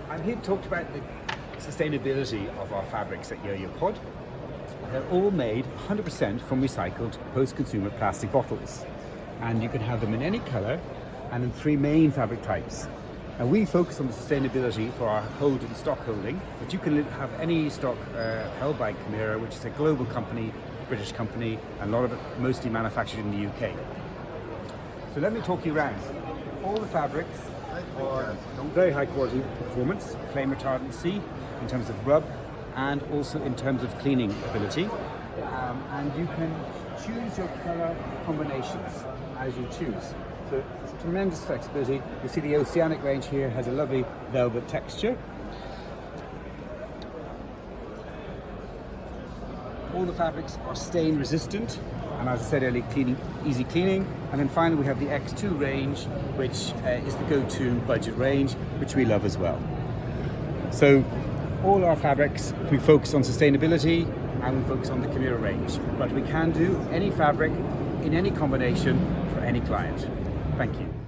I'm here to talk about the sustainability of our fabrics at Yo-Yo Pod. They're all made 100% from recycled post-consumer plastic bottles. And you can have them in any colour and in three main fabric types. And we focus on the sustainability for our hold and stock holding, but you can have any stock held by Camira, which is a global company, British company, and a lot of it mostly manufactured in the UK. So let me talk you around. All the fabrics are very high quality performance, flame retardancy in terms of rub, and also in terms of cleaning ability. And you can choose your colour combinations as you choose. So it's tremendous flexibility. You see the Oceanic range here has a lovely velvet texture. All the fabrics are stain resistant, and as I said earlier, easy cleaning. And then finally we have the X2 range, which is the go-to budget range, which we love as well. So all our fabrics, we focus on sustainability and we focus on the Camira range, but we can do any fabric in any combination for any client. Thank you.